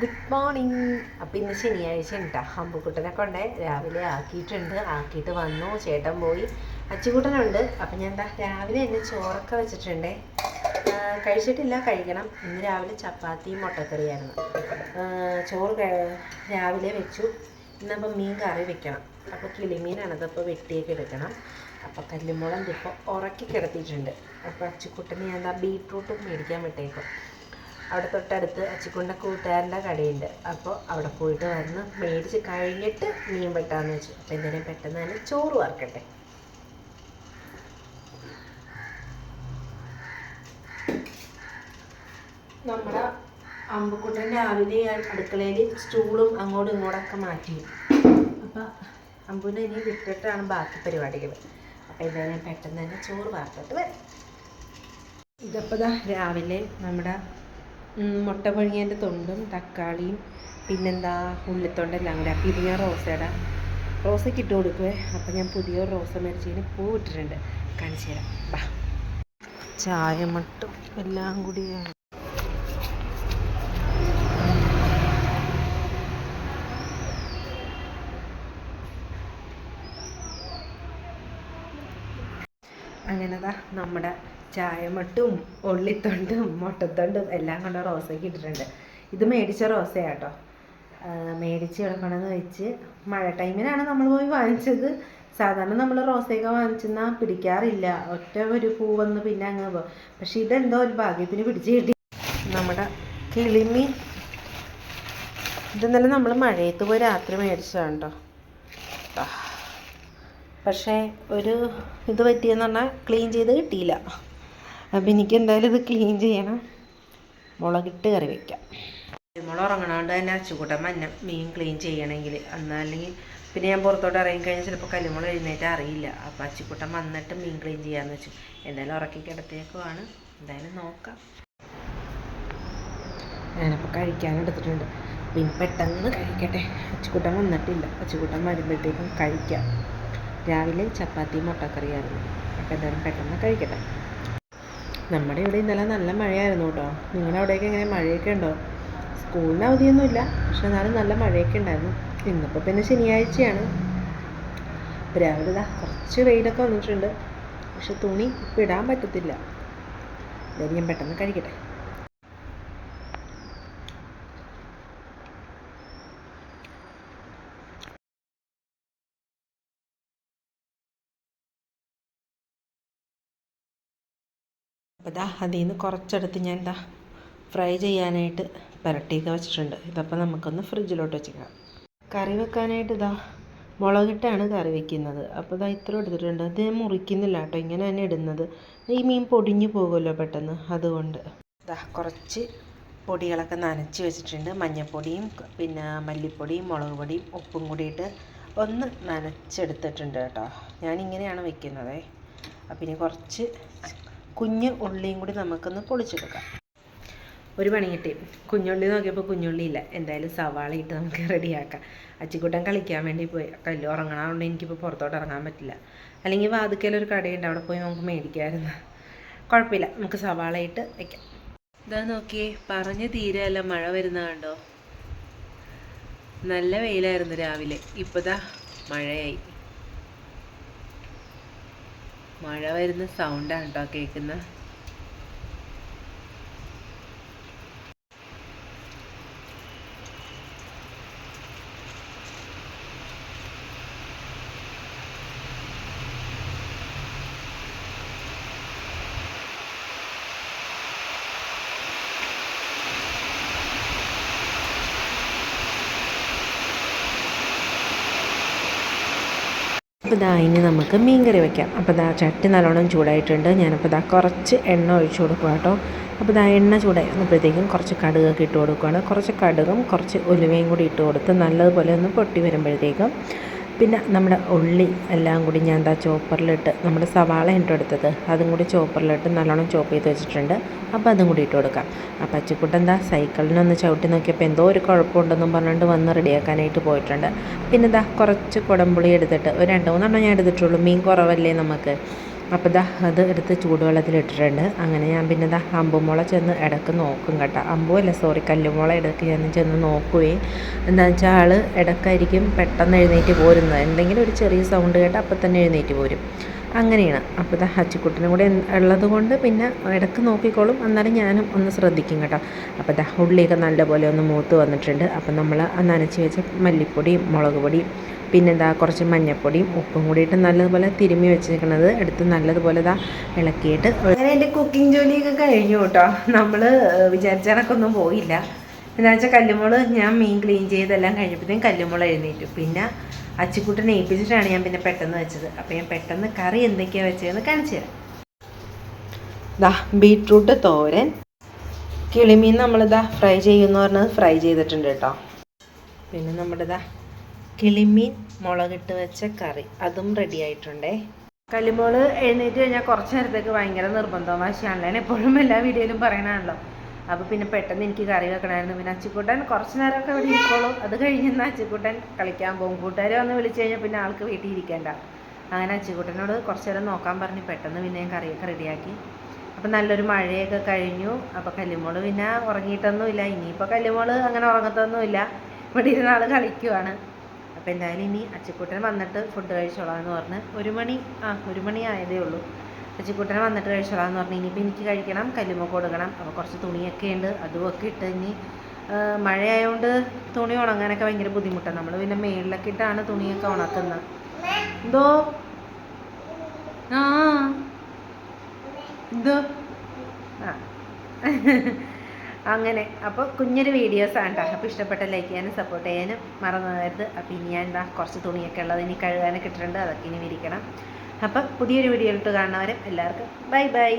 Good morning. അപ്പം ഇന്ന് ശനിയാഴ്ച ഉണ്ടാ. അമ്പുക്കുട്ടനെ കൊണ്ട് രാവിലെ ആക്കിയിട്ട് വന്നു. ചേട്ടൻ പോയി, അച്ചുകുട്ടനുണ്ട്. അപ്പം ഞാൻ എന്താ രാവിലെ തന്നെ ചോറൊക്കെ വെച്ചിട്ടുണ്ടേ. കഴിച്ചിട്ടില്ല, കഴിക്കണം. ഇന്ന് രാവിലെ ചപ്പാത്തിയും മുട്ടക്കറിയായിരുന്നു. ചോറ് രാവിലെ വെച്ചു. ഇന്നപ്പം മീൻ കറി വെക്കണം. അപ്പോൾ കിളിമീനാണ്, അതപ്പോൾ വെട്ടിയൊക്കെ എടുക്കണം. അപ്പോൾ കല്ലുമുളം ഇപ്പോൾ ഉറക്കി കിടത്തിയിട്ടുണ്ട്. അപ്പോൾ അച്ചുക്കുട്ടന് ഞാൻ എന്താ ബീട്രൂട്ടും മേടിക്കാൻ വിട്ടേക്കും. അവിടെ തൊട്ടടുത്ത് അച്ചിക്കുണ്ട കൂട്ടുകാരൻ്റെ കടയുണ്ട്. അപ്പോൾ അവിടെ പോയിട്ട് വന്ന് മേടിച്ച് കഴിഞ്ഞിട്ട് മീൻ വെട്ടാമെന്ന് വെച്ചു. അപ്പോൾ എന്തായാലും പെട്ടെന്ന് തന്നെ ചോറ് വറക്കട്ടെ. നമ്മുടെ അമ്പുക്കുട്ടൻ രാവിലെ അടുക്കളയിൽ സ്റ്റൂളും അങ്ങോട്ടും ഇങ്ങോട്ടൊക്കെ മാറ്റി. അപ്പോൾ അമ്പുവിനെ ഇനി വിട്ടിട്ടാണ് ബാക്കി പരിപാടികൾ. അപ്പോൾ എന്തായാലും പെട്ടെന്ന് തന്നെ ചോറ് വാർത്തിട്ട് വരാം. ഇതപ്പോൾ രാവിലെ നമ്മുടെ മുട്ട പുഴുങ്ങിയതിൻ്റെ തൊണ്ടും തക്കാളിയും പിന്നെന്താ ഉള്ളിത്തൊണ്ടെല്ലാം കൂടെ. അപ്പോൾ ഇത് ഞാൻ റോസയ്ക്ക് ഇട്ട് കൊടുക്കുവേ. അപ്പോൾ ഞാൻ പുതിയൊരു റോസ മേടിച്ചതിന് പൂ ഇട്ടിട്ടുണ്ട്, കാണിച്ചു തരാം. ബാ, ചായ മട്ടും എല്ലാം കൂടിയാണ്. അങ്ങനെതാ നമ്മുടെ ചായമട്ടും ഉള്ളിത്തൊണ്ടും മുട്ടത്തൊണ്ടും എല്ലാം കൊണ്ട് റോസയ്ക്ക് ഇട്ടിട്ടുണ്ട്. ഇത് മേടിച്ച റോസയാട്ടോ. മേടിച്ച് കിടക്കണമെന്ന് വെച്ച് മഴ ടൈമിനാണ് നമ്മൾ പോയി വാങ്ങിച്ചത്. സാധാരണ നമ്മൾ റോസയൊക്കെ വാങ്ങിച്ചെന്നാൽ പിടിക്കാറില്ല, ഒറ്റ ഒരു പൂ വന്ന് പിന്നെ അങ്ങ് പോകും. പക്ഷെ ഇതെന്തോ ഒരു ഭാഗ്യത്തിന് പിടിച്ച് കിട്ടി. നമ്മുടെ കിളിമീൻ ഇതെന്നാലും നമ്മൾ മഴയത്ത് പോയി രാത്രി മേടിച്ചതാണ് കേട്ടോ. പക്ഷേ ഒരു ഇത് പറ്റിയെന്ന് പറഞ്ഞാൽ ക്ലീൻ ചെയ്ത് കിട്ടിയില്ല. അപ്പം എനിക്ക് എന്തായാലും ഇത് ക്ലീൻ ചെയ്യണം. മുളകിട്ട് കറി വയ്ക്കാം. മുളക് ഉറങ്ങണോണ്ട് തന്നെ അച്ചുകൂട്ടം മീൻ ക്ലീൻ ചെയ്യണമെങ്കിൽ അല്ലെങ്കിൽ പിന്നെ ഞാൻ പുറത്തോട്ട് ഇറങ്ങിക്കഴിഞ്ഞാൽ ചിലപ്പോൾ കല്ലുമുളക് എഴുന്നേറ്റ് അറിയില്ല. അപ്പോൾ അച്ചുകൂട്ടം വന്നിട്ട് മീൻ ക്ലീൻ ചെയ്യാമെന്ന് വെച്ചു. എന്തായാലും ഉറക്കി കിടത്തേക്കുവാണ്. എന്തായാലും നോക്കാം. ഞാനപ്പോൾ കഴിക്കാനെടുത്തിട്ടുണ്ട്. പിന്നെ പെട്ടെന്ന് കഴിക്കട്ടെ. അച്ചുകൂട്ടം വന്നിട്ടില്ല. അച്ചുകൂട്ടം വരുമ്പോഴത്തേക്കും കഴിക്കാം. രാവിലെ ചപ്പാത്തി മുട്ടക്കറിയായിരുന്നു. അപ്പോൾ എന്തായാലും പെട്ടെന്ന് കഴിക്കട്ടെ. നമ്മുടെ ഇവിടെ ഇന്നലെ നല്ല മഴയായിരുന്നു കേട്ടോ. നിങ്ങളുടെ അവിടേക്ക് എങ്ങനെ മഴയൊക്കെ ഉണ്ടോ? സ്കൂളിന് അവധിയൊന്നുമില്ല, പക്ഷെ എന്നാലും നല്ല മഴയൊക്കെ ഉണ്ടായിരുന്നു. ഇന്നിപ്പോൾ പിന്നെ ശനിയാഴ്ചയാണ്. ഇപ്പോൾ രാവിലെ കുറച്ച് വെയിലൊക്കെ വന്നിട്ടുണ്ട്. പക്ഷെ തുണി ഇപ്പോൾ ഇടാൻ പറ്റത്തില്ല. എന്തായാലും ഞാൻ പെട്ടെന്ന് കഴിക്കട്ടെ. അപ്പോൾ അതിൽ നിന്ന് കുറച്ചെടുത്ത് ഞാൻ ഫ്രൈ ചെയ്യാനായിട്ട് പുരട്ടിയൊക്കെ വെച്ചിട്ടുണ്ട്. ഇതപ്പോൾ നമുക്കൊന്ന് ഫ്രിഡ്ജിലോട്ട് വെച്ചേക്കാം. കറി വെക്കാനായിട്ട് മുളകിട്ടാണ് കറി വയ്ക്കുന്നത്. അപ്പോൾ ഇത്ര എടുത്തിട്ടുണ്ട്. ഇത് ഞാൻ മുറിക്കുന്നില്ല കേട്ടോ, ഇങ്ങനെ തന്നെ ഇടുന്നത്. ഈ മീൻ പൊടിഞ്ഞു പോകുമല്ലോ പെട്ടെന്ന്, അതുകൊണ്ട് കുറച്ച് പൊടികളൊക്കെ നനച്ച് വെച്ചിട്ടുണ്ട്. മഞ്ഞൾപ്പൊടിയും പിന്നെ മല്ലിപ്പൊടിയും മുളക് പൊടിയും ഉപ്പും കൂടിയിട്ട് ഒന്ന് നനച്ചെടുത്തിട്ടുണ്ട് കേട്ടോ. ഞാനിങ്ങനെയാണ് വയ്ക്കുന്നത്. അപ്പം ഇനി കുറച്ച് കുഞ്ഞ് ഉള്ളിയും കൂടി നമുക്കൊന്ന് പൊളിച്ചെടുക്കാം. ഒരു പണി കിട്ടി. കുഞ്ഞുള്ളി നോക്കിയപ്പോൾ കുഞ്ഞുള്ളി ഇല്ല. എന്തായാലും സവാള ഇട്ട് നമുക്ക് റെഡിയാക്കാം. അച്ചിക്കുട്ടൻ കളിക്കാൻ വേണ്ടി പോയി. കല്ല് ഉറങ്ങണതുകൊണ്ട് എനിക്കിപ്പോൾ പുറത്തോട്ട് ഇറങ്ങാൻ പറ്റില്ല. അല്ലെങ്കിൽ വാതിക്കലൊരു കടയുണ്ട്, അവിടെ പോയി നമുക്ക് മേടിക്കാമായിരുന്നു. കുഴപ്പമില്ല, നമുക്ക് സവാള ഇട്ട് വയ്ക്കാം. ഇതാ നോക്കിയേ, പറഞ്ഞ് തീരെയല്ല മഴ വരുന്ന കണ്ടോ. നല്ല വെയിലായിരുന്നു രാവിലെ, ഇപ്പോൾ മഴയായി. മഴ വരുന്ന സൗണ്ടാണ് കേട്ടോ കേൾക്കുന്നത്. അപ്പോൾ ഇനി നമുക്ക് മീൻ കറി വയ്ക്കാം. അപ്പോൾ ചട്ടി നല്ലോണം ചൂടായിട്ടുണ്ട്. ഞാനപ്പോൾ കുറച്ച് എണ്ണ ഒഴിച്ചു കൊടുക്കുക കേട്ടോ. അപ്പോൾ എണ്ണ ചൂടായി വന്നപ്പോഴത്തേക്കും കുറച്ച് കടുകൊക്കെ ഇട്ട് കൊടുക്കുകയാണ്. കുറച്ച് കടുകും കുറച്ച് ഉലുവയും കൂടി ഇട്ട് കൊടുത്ത് നല്ലതുപോലെ ഒന്ന് പൊട്ടി വരുമ്പോഴത്തേക്കും പിന്നെ നമ്മുടെ ഉള്ളി എല്ലാം കൂടി ഞാൻ ചോപ്പറിലിട്ട്, നമ്മുടെ സവാള ഇട്ട് എടുത്തത് അതും കൂടി ചോപ്പറിലിട്ട് നല്ലോണം ചോപ്പ് ചെയ്ത് വെച്ചിട്ടുണ്ട്. അപ്പോൾ അതും കൂടി ഇട്ട് കൊടുക്കാം. അപ്പോൾ അച്ചിക്കുട്ടൻ സൈക്കിളിനൊന്ന് ചവിട്ടി നോക്കിയപ്പോൾ എന്തോ ഒരു കുഴപ്പമുണ്ടെന്നും പറഞ്ഞുകൊണ്ട് വന്ന് റെഡിയാക്കാനായിട്ട് പോയിട്ടുണ്ട്. പിന്നെ കുറച്ച് കുടംപുളി എടുത്തിട്ട് ഒരു 2-3 എണ്ണം ഞാൻ എടുത്തിട്ടുള്ളൂ. മീൻ കുറവല്ലേ നമുക്ക്. അപ്പോൾ ദാ അത് എടുത്ത് ചൂടുവെള്ളത്തിലിട്ടിട്ടുണ്ട്. അങ്ങനെ ഞാൻ പിന്നെ ദാ അമ്പുമുള ചെന്ന് ഇടയ്ക്ക് നോക്കും കേട്ടോ. അമ്പുമല്ല സോറി, കല്ലുമുള ഇടയ്ക്ക് ഞാൻ ചെന്ന് നോക്കുകയും എന്താണെന്ന് വെച്ചാൽ ആൾ ഇടയ്ക്കായിരിക്കും പെട്ടെന്ന് എഴുന്നേറ്റ് പോരുന്നത്. എന്തെങ്കിലും ഒരു ചെറിയ സൗണ്ട് കേട്ടാൽ അപ്പം തന്നെ എഴുന്നേറ്റ് പോരും. അങ്ങനെയാണ്. അപ്പോൾ ദാ അച്ചിക്കുട്ടനും കൂടെ ഉള്ളത് കൊണ്ട് പിന്നെ ഇടയ്ക്ക് നോക്കിക്കോളും. എന്നാലും ഞാനും ഒന്ന് ശ്രദ്ധിക്കും കേട്ടോ. അപ്പോൾ ദാ ഉള്ളിയൊക്കെ നല്ലപോലെ ഒന്ന് മൂത്ത് വന്നിട്ടുണ്ട്. അപ്പം നമ്മൾ നനച്ച് വെച്ച മല്ലിപ്പൊടിയും മുളക് പൊടിയും പിന്നെന്താ കുറച്ച് മഞ്ഞൾപ്പൊടിയും ഉപ്പും കൂടിയിട്ട് നല്ലതുപോലെ തിരുമ്മി വെച്ചിരിക്കുന്നത് എടുത്ത് നല്ലതുപോലെ ഇതാ ഇളക്കിയിട്ട് അങ്ങനെ എൻ്റെ കുക്കിംഗ് ജോലിയൊക്കെ കഴിഞ്ഞു കേട്ടോ. നമ്മൾ വിചാരിച്ച കണക്കൊന്നും പോയില്ല. എന്താണെന്ന് വെച്ചാൽ കല്ലുമുളക് ഞാൻ മീൻ ക്ലീൻ ചെയ്തെല്ലാം കഴിഞ്ഞപ്പോഴത്തേക്കും കല്ലുമുളക് എഴുന്നേറ്റു. പിന്നെ അച്ചിക്കുട്ടനെ ഏൽപ്പിച്ചിട്ടാണ് ഞാൻ പിന്നെ പെട്ടെന്ന് വെച്ചത്. അപ്പോൾ ഞാൻ പെട്ടെന്ന് കറി എന്തൊക്കെയാണ് വെച്ചതെന്ന് കാണിച്ചു തരാം. ദാ ബീട്രൂട്ട് തോരൻ, കിളിമീൻ നമ്മളിതാ ഫ്രൈ ചെയ്യുമെന്ന് പറഞ്ഞത് ഫ്രൈ ചെയ്തിട്ടുണ്ട് കേട്ടോ. പിന്നെ നമ്മുടെ ഇതാ കിളിമീൻ മുളകിട്ട് വെച്ച കറി അതും റെഡി ആയിട്ടുണ്ടേ. കല്ലുമോള് എഴുന്നേറ്റ് കഴിഞ്ഞാൽ കുറച്ച് നേരത്തേക്ക് ഭയങ്കര നിർബന്ധവും വാശിയാണല്ലോ. ഞാൻ എപ്പോഴും എല്ലാ വീഡിയോയിലും പറയണതാണല്ലോ. അപ്പോൾ പിന്നെ പെട്ടെന്ന് എനിക്ക് കറി വെക്കണമായിരുന്നു. പിന്നെ അച്ചിക്കുട്ടൻ കുറച്ച് നേരമൊക്കെ ഇവിടെ ഇരിക്കോളൂ. അത് കഴിഞ്ഞെന്ന് അച്ചിക്കുട്ടൻ കളിക്കാൻ പോകും. കൂട്ടുകാരെ വന്ന് വിളിച്ചു കഴിഞ്ഞാൽ പിന്നെ ആൾക്ക് വീട്ടിൽ ഇരിക്കേണ്ട. അങ്ങനെ അച്ചിക്കുട്ടനോട് കുറച്ച് നേരം നോക്കാൻ പറഞ്ഞ് പെട്ടെന്ന് പിന്നെ ഞാൻ കറിയൊക്കെ റെഡിയാക്കി. അപ്പം നല്ലൊരു മഴയൊക്കെ കഴിഞ്ഞു. അപ്പോൾ കല്ലുമോള് പിന്നെ ഉറങ്ങിയിട്ടൊന്നുമില്ല. ഇനിയിപ്പോൾ കല്ലുമോള് അങ്ങനെ ഉറങ്ങത്തൊന്നുമില്ല. ഇവിടെ ഇരുന്ന ആൾ കളിക്കുവാണ്. അപ്പോൾ എന്തായാലും ഇനി അച്ചിക്കുട്ടൻ വന്നിട്ട് ഫുഡ് കഴിച്ചോളാമെന്ന് പറഞ്ഞ് ഒരു മണി ആയതേ ഉള്ളൂ. അച്ചിക്കുട്ടനെ വന്നിട്ട് കഴിച്ചോളാമെന്ന് പറഞ്ഞ് ഇനിയിപ്പോൾ എനിക്ക് കഴിക്കണം, കല്ലുമ്മ കൊടുക്കണം. അപ്പോൾ കുറച്ച് തുണിയൊക്കെ ഉണ്ട്, അതുമൊക്കെ ഇട്ട് ഇനി മഴയായതുകൊണ്ട് തുണി ഉണങ്ങാനൊക്കെ ഭയങ്കര ബുദ്ധിമുട്ടാണ്. നമ്മൾ പിന്നെ മേളിലൊക്കെ ഇട്ടാണ് തുണിയൊക്കെ ഉണക്കുന്നത്. എന്തോ എന്തോ അങ്ങനെ. അപ്പോൾ കുഞ്ഞൊരു വീഡിയോസാണ് കേട്ടോ. അപ്പോൾ ഇഷ്ടപ്പെട്ട ലൈക്ക് ചെയ്യാനും സപ്പോർട്ട് ചെയ്യാനും മറന്നു പോകരുത്. അപ്പോൾ ഇനി ഞാൻ എന്താ കുറച്ച് തുണിയൊക്കെ ഉള്ളത് ഇനി കഴുകാനൊക്കെ ഇട്ടിട്ടുണ്ട്, അതൊക്കെ ഇനി വിരിക്കണം. അപ്പം പുതിയൊരു വീഡിയോ ഇട്ട് കാണുന്നവരെ എല്ലാവർക്കും ബൈ ബൈ.